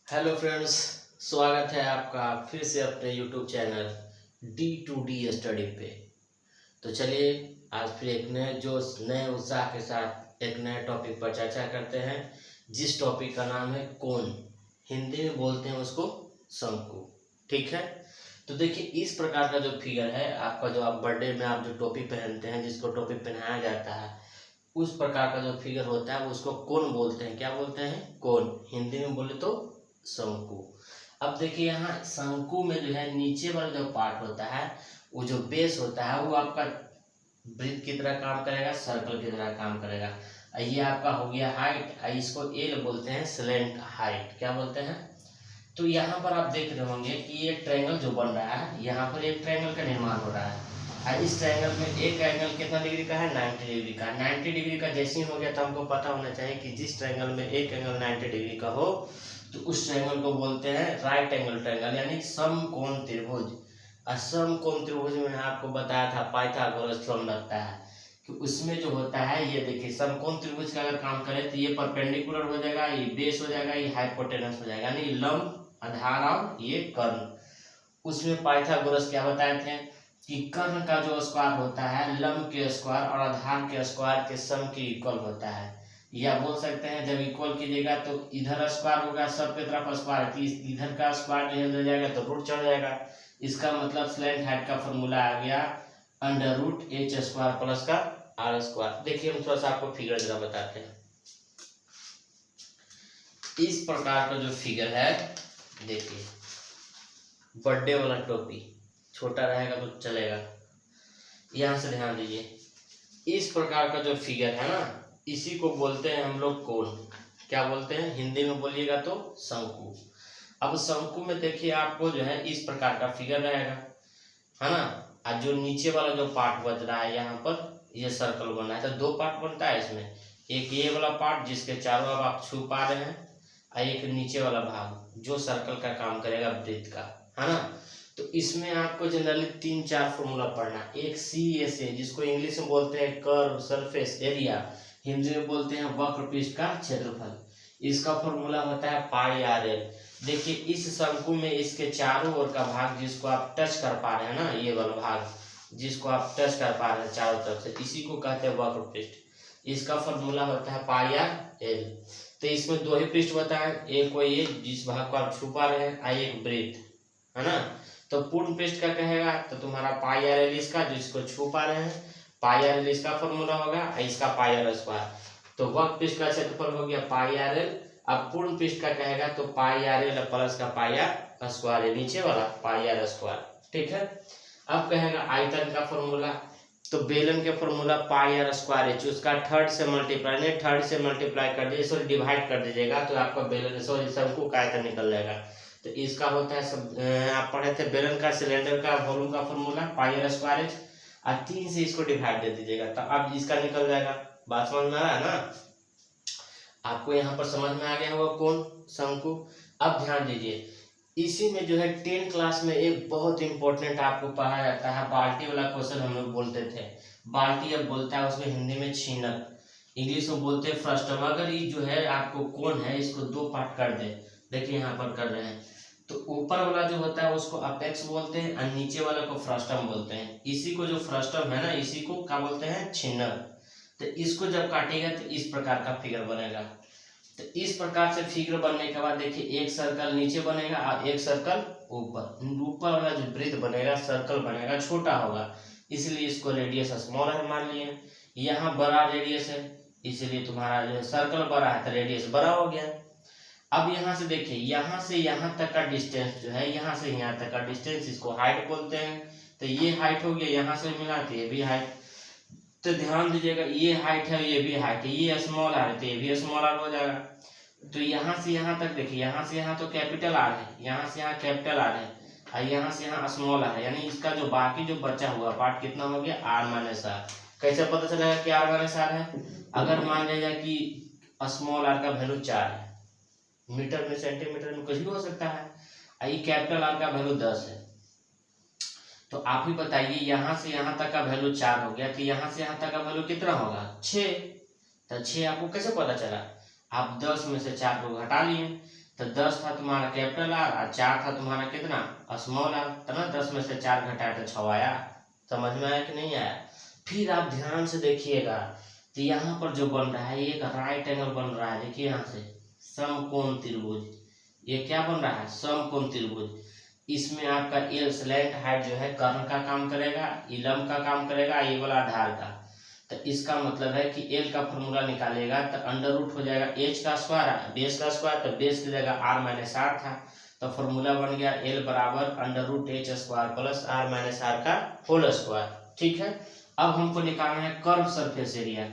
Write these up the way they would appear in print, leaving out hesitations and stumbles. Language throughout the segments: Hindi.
हेलो फ्रेंड्स, स्वागत है आपका फिर से अपने यूट्यूब चैनल D2D स्टडी पे। तो चलिए आज फिर एक नए उत्साह के साथ एक नए टॉपिक पर चर्चा करते हैं, जिस टॉपिक का नाम है कोण। हिंदी में बोलते हैं उसको शंकु। ठीक है, तो देखिए इस प्रकार का जो फिगर है आपका, जो आप बर्थडे में आप जो टोपी पहनते हैं, जिसको टोपी पहनाया जाता है, उस प्रकार का जो फिगर होता है उसको कोण बोलते हैं। क्या बोलते हैं? कोण। हिंदी में बोले तो शंकु। अब देखिए यहाँ शंकु में जो है नीचे वाला जो पार्ट होता है, वो जो बेस होता है, वो आपका वृत्त की तरह काम करेगा, सर्कल की तरह काम करेगा। ये आपका हो गया हाइट, इसको एल बोलते हैं, स्लैंट हाइट। क्या बोलते हैं? तो यहाँ पर आप देख रहे होंगे कि ये ट्रायंगल जो बन रहा है, यहाँ पर एक ट्रायंगल का निर्माण हो रहा है। इस ट्रायंगल में एक एंगल कितना डिग्री का है? 90 डिग्री का। 90 डिग्री का जैसे ही हो गया तो हमको पता होना चाहिए कि जिस ट्रायंगल में एक एंगल 90 डिग्री का हो तो उस ट्रायंगल को बोलते हैं राइट एंगल ट्रायंगल, यानी समकोण त्रिभुज। समकोण त्रिभुज में आपको बताया था पाइथागोरस थ्योरम लगता है कि उसमें जो होता है, ये देखिए समकोण त्रिभुज का अगर काम करें तो ये परपेंडिकुलर हो जाएगा, ये बेस हो जाएगा, ये हाइपोटेनस हो जाएगा, यानी लंब, आधार और ये कर्ण। उसमें पाइथागोरस क्या बताए थे कि कर्ण का जो स्क्वायर होता है लंब के स्क्वायर और आधार के स्क्वायर के सम के इक्वल होता है। या बोल सकते हैं जब इक्वल कीजिएगा तो इधर स्क्वायर होगा, सब की तरफ स्क्वायर, इधर का स्क्वायर जो है जाएगा तो रूट चढ़ जाएगा। इसका मतलब स्लैंट हाइट का फॉर्मूला आ गया under root H square plus का आर स्क्वायर। देखिए हम थोड़ा सा आपको फिगर जरा बताते हैं। इस प्रकार का जो फिगर है, देखिए बर्थडे वाला टोपी छोटा रहेगा तो चलेगा, यहाँ से ध्यान दीजिए। इस प्रकार का जो फिगर है ना, इसी को बोलते हैं हम लोग कोण। क्या बोलते हैं? हिंदी में बोलिएगा तो शंकु। अब शंकु में देखिए आपको जो है इस प्रकार का फिगर रहेगा, है ना। और जो नीचे वाला जो पार्ट बच रहा है यहाँ पर, ये सर्कल बना है, तो दो पार्ट बनता है इसमें। एक ये वाला पार्ट जिसके चारों ओर आप छू पा रहे हैं, और एक नीचे वाला भाग जो सर्कल का काम करेगा, वृत्त का, है ना। तो इसमें आपको जनरली 3-4 फॉर्मूला पढ़ना। एक CSA, जिसको इंग्लिश में बोलते हैं कर्व सरफेस एरिया, हिंदी में बोलते हैं वक्र पृष्ठ का क्षेत्रफल। इसका फॉर्मूला होता है पाई आर एल। देखिए इस शंकु में इसके चारों ओर का भाग जिसको आप टच कर पा रहे हैं ना, ये वाला भाग जिसको आप टच कर पा रहे हैं चारों तरफ से, इसी को कहते हैं वक्र पृष्ठ। इसका फॉर्मूला होता है पाई आर एल। तो इसमें दो ही पृष्ठ होता है, एक वो ये जिस भाग को आप छू पा रहे हैं, और एक वृत्त, है ना। तो पूर्ण पृष्ठ का कहेगा तो तुम्हारा पाई आर एल इसका, जिसको छू पा रहे हैं, पाई आर एल इसका फॉर्मूला होगा, इसका पाई आर स्क्वायर। तो वक्र पृष्ठ का क्षेत्रफल हो गया पाई आर एल। अब पूर्ण पृष्ठ का कहेगा तो पाई आर एल प्लस का पाई आर स्क्वायर है, नीचे वाला पाई आर स्क्वायर। ठीक है। अब कहेगा आयतन का फॉर्मूला, तो बेलन के formula pi R square H, उसका थर्ड से मल्टीप्लाई नहीं, थर्ड से मल्टीप्लाई कर दीजिए, सॉरी डिवाइड कर दीजिएगा तो आपका बेलन, सॉरी शंकु का आयतन निकल जाएगा। तो इसका होता है आप पढ़े थे बेलन का सिलेंडर का वॉल्यूम का formula pi R square H, और 3 से इसको डिवाइड दे दीजिएगा तो अब इसका निकल जाएगा। बात समझ में आ रहा है ना आपको? यहाँ पर समझ में आ गया होगा कौन शंकु। अब ध्यान दीजिए, इसी में जो है 10 क्लास में एक बहुत इंपॉर्टेंट आपको पढ़ाया जाता है, बाल्टी वाला क्वेश्चन हम लोग बोलते थे। बाल्टी अब बोलता है उसमें हिंदी में छीनक, इंग्लिश में बोलते हैं फ्रस्टम। अगर ये जो है आपको कोण है, इसको 2 पार्ट कर दे, देखिए यहाँ पर कर रहे हैं, तो ऊपर वाला जो होता है उसको अपेक्स बोलते हैं, और नीचे वाला को फ्रस्टम बोलते हैं। इसी को जो फ्रस्टम है ना, इसी को क्या बोलते हैं? छिन्नक। तो इसको जब काटेगा तो इस प्रकार का फिगर बनेगा। तो इस प्रकार से फिगर बनने के बाद देखिए एक सर्कल नीचे बनेगा और एक सर्कल ऊपर। ऊपर वाला जो वृत्त बनेगा, सर्कल बनेगा, छोटा होगा, इसलिए इसको रेडियस स्मॉलर मान लिए। यहाँ बड़ा रेडियस है, इसलिए तुम्हारा जो सर्कल बड़ा है तो रेडियस बड़ा हो गया। अब यहाँ से देखिए, यहाँ से यहाँ तक का डिस्टेंस जो है, यहाँ से यहाँ तक का डिस्टेंस, इसको हाइट बोलते हैं। तो ये हाइट हो गया, यहाँ से मिला तो ये भी हाइट। तो ध्यान दीजिएगा, ये हाइट है, ये भी हाइट है, ये स्मॉल आर है तो ये भी स्मॉल आर हो जाएगा। तो यहाँ से यहाँ तक देखिए, यहाँ से यहाँ तो कैपिटल आर है, यहाँ से यहाँ कैपिटल आर है, और यहाँ से यहाँ स्मॉल आर है, यानी इसका जो बाकी जो बचा हुआ पार्ट कितना हो गया? R minus R. कैसे पता चलेगा कि आर माइनस आर है? अगर मान लीजिए कि स्मॉल आर का वैल्यू 4 है, मीटर में सेंटीमीटर में कुछ भी हो सकता है, आई कैपिटल आर का वैल्यू 10 है, तो आप ही बताइए यहाँ से यहाँ तक का वैल्यू 4 हो गया, तो यहाँ से यहाँ तक का वैल्यू कितना होगा? 6। तो 6 आपको कैसे पता चला? आप 10 में से 4 को घटा लिए, तो 10 था तुम्हारा कैपिटल आर और 4 था तुम्हारा कितना स्मॉल आर, तो ना 10 में से 4 घटाया तो 6 आया। समझ में आया कि नहीं आया? फिर आप ध्यान से देखिएगा तो यहाँ पर जो बन रहा है ये एक राइट एंगल बन रहा है। देखिए यहाँ से समकोण त्रिभुज, ये क्या बन रहा है? समकोण त्रिभुज। इसमें आपका एल स्लैंट हाइट जो है कर्ण का काम करेगा, लंब का काम करेगा, ये वाला आधार का। तो इसका मतलब है कि एल का फॉर्मूला निकालेगा तो अंडर रूट हो जाएगा एच का स्क्वायर, बेस का स्क्वायर, तो बेस की जगह आर माइनस आर था, तो फॉर्मूला बन गया एल बराबर under root H square plus R minus R का होल स्क्वायर। ठीक है, अब हमको निकालना है कर्व सरफेस एरिया।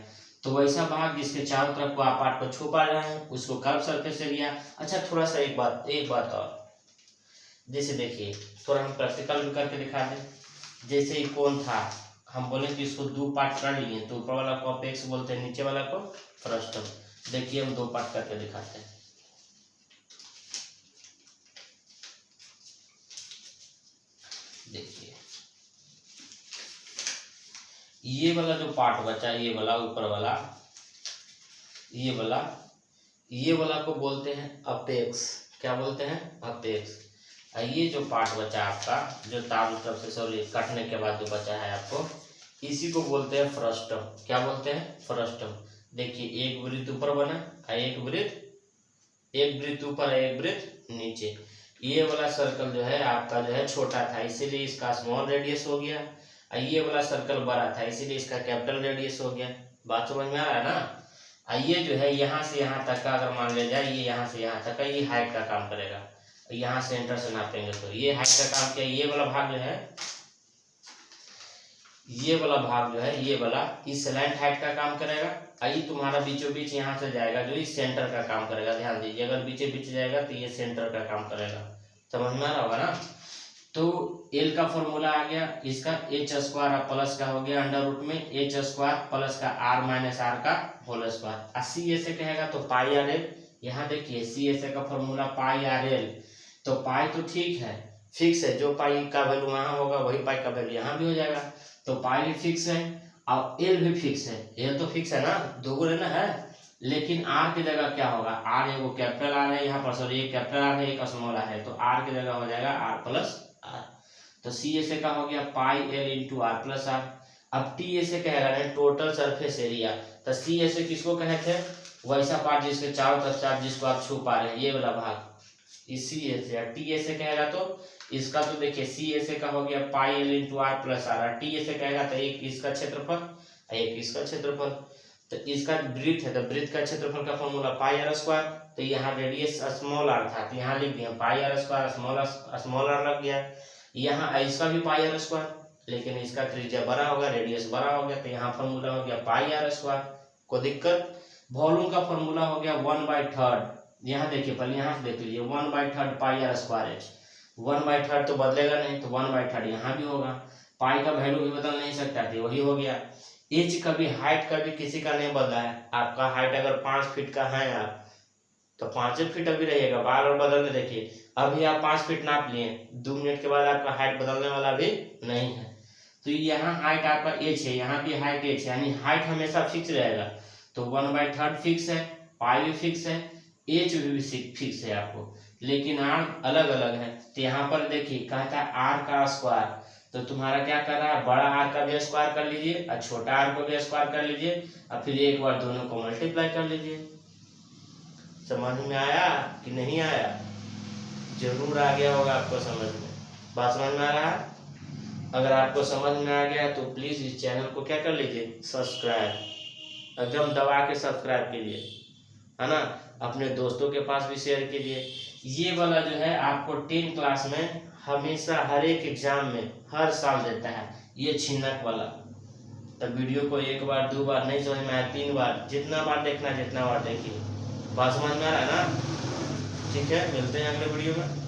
तो वैसा भाग जिसके चारों तरफ को आप पार्ट को छुपा रहे हैं उसको कर्व सरफेस एरिया। अच्छा थोड़ा सा एक बात और, जैसे देखिए थोड़ा हम प्रैक्टिकल भी करके दिखा दें। जैसे ही कोण था, हम बोले कि इसको 2 पार्ट कर लिए, तो ऊपर वाला को अपेक्स बोलते हैं, नीचे वाला को फ्रस्टम। देखिए हम 2 पार्ट करके दिखाते हैं। देखिए ये वाला जो पार्ट बचा, ये वाला ऊपर वाला, ये वाला को बोलते हैं अपेक्स। क्या बोलते हैं? अपेक्स। ये जो पार्ट बचा आपका, जो चारों तरफ से सॉरी काटने के बाद जो बचा है आपको, इसी को बोलते हैं फ्रस्टम। क्या बोलते हैं? फ्रस्टम। देखिए एक वृत्त ऊपर बना, एक वृत्त ऊपर, एक वृत्त नीचे। ये वाला सर्कल जो है आपका जो है छोटा था, इसीलिए इसका स्मॉल रेडियस हो गया। ये वाला सर्कल बड़ा था, इसीलिए इसका कैपिटल रेडियस हो गया। बात समझ में आ रहा है ना? ये जो है यहाँ से यहाँ तक का अगर मान लिया जाए, ये यहाँ से यहाँ तक का, ये हाइट का काम करेगा। यहाँ सेंटर से नापेंगे तो ये हाइट का काम किया। ये वाला भाग जो है, ये वाला इस स्लैंट हाइट का काम करेगा। ये तुम्हारा बीचों बीच यहाँ से जाएगा जो इस सेंटर का काम करेगा। ध्यान दीजिए, अगर बीचे बीच जाएगा तो ये सेंटर का काम करेगा। समझ में आ रहा होगा ना? तो एल का फॉर्मूला आ गया, इसका एच स्क्वायर प्लस का हो गया अंडर रूट में एच स्क्वायर प्लस का आर माइनस आर का होल स्क्वायर। सी ए से कहेगा तो पाई आर एल। यहाँ देखिए सी ए से का फॉर्मूला पाई आर एल। तो पाई तो ठीक है, फिक्स है, जो पाई का वैल्यू वहाँ होगा वही पाई का वैल्यू यहाँ भी हो जाएगा। तो पाई भी फिक्स है और एल भी फिक्स है। एल तो फिक्स है ना, दोगुना ना है, लेकिन आर की जगह क्या होगा? आर एगो कैपिटल आर है यहाँ पर, सॉरी एक कैपिटल आर है, एक स्मॉल आर है, तो आर की जगह हो जाएगा आर प्लस आर। तो सी ए से का हो गया pi L into R plus R. अब टी ए से कहेगा ना टोटल सरफेस एरिया। तो सी ए से किसको कहे थे? वैसा पार्ट जिसके चारों तरफ से आप जिसको आप छू पा रहे हैं, ये वाला भाग, इस सी ए से। टी ए से कहेगा तो इसका तो देखिए सी ए से का हो गया pi L into R plus R. T A से कहेगा तो एक इसका क्षेत्रफल, एक इसका क्षेत्रफल। तो इसका ब्रीथ है, तो ब्रीथ का क्षेत्रफल का फॉर्मूला पाई आर स्क्वायर। तो यहाँ रेडियस स्मॉल आर था, तो यहाँ लिख दिया पाई आर स्क्वायर, स्मॉल आर लग गया। यहाँ इसका भी पाई आर स्क्वायर, लेकिन इसका त्रिज्या बड़ा होगा, रेडियस बड़ा हो गया, तो यहाँ फॉर्मूला हो गया पाई आर स्क्वायर। कोई दिक्कत? वॉल्यूम का फॉर्मूला हो गया 1/3। यहाँ देखिए पहले यहाँ से देख लीजिए 1/3 पाई आर स्क्वायर एच। 1/3 तो बदलेगा नहीं, तो 1/3 यहाँ भी होगा। पाई का वैल्यू भी बदल नहीं सकता थी, वही हो गया। एच का भी, हाइट का भी किसी का नहीं बदला है। आपका हाइट अगर 5 फीट का है आप, तो 5 फीट अभी रहेगा, बार बार बदलने। देखिए अभी आप 5 फीट नाप लिए, 2 मिनट के बाद आपका हाइट बदलने वाला भी नहीं है। तो यहाँ हाइट आपका एच है, यहाँ भी हाइट एच है, यानी हाइट हमेशा फिक्स रहेगा। तो 1/3 फिक्स है, पाई भी फिक्स है, एच भी फिक्स है आपको, लेकिन आर अलग अलग है। तो यहाँ पर देखिए कहता है आर का स्क्वायर, तो तुम्हारा क्या कर रहा है? बड़ा आर का भी स्क्वायर कर लीजिए और छोटा आर को भी स्क्वायर कर लीजिए, और फिर एक बार दोनों को मल्टीप्लाई कर लीजिए। समझ में आया कि नहीं आया? जरूर आ गया होगा आपको समझ में। बात समझ में आ रहा है? अगर आपको समझ में आ गया तो प्लीज इस चैनल को क्या कर लीजिए? सब्सक्राइब, एकदम दबा के सब्सक्राइब कीजिए, है ना? अपने दोस्तों के पास भी शेयर कीजिए। ये वाला जो है आपको 10 क्लास में हमेशा हर एक एग्जाम में हर साल देता है, ये छिन्नक वाला। तो वीडियो को 1 बार 2 बार नहीं समझ में आया, 3 बार, जितना बार देखना जितना बार देखिए। बात समझ में आ रहा है ना? ठीक है, मिलते हैं अगले वीडियो में।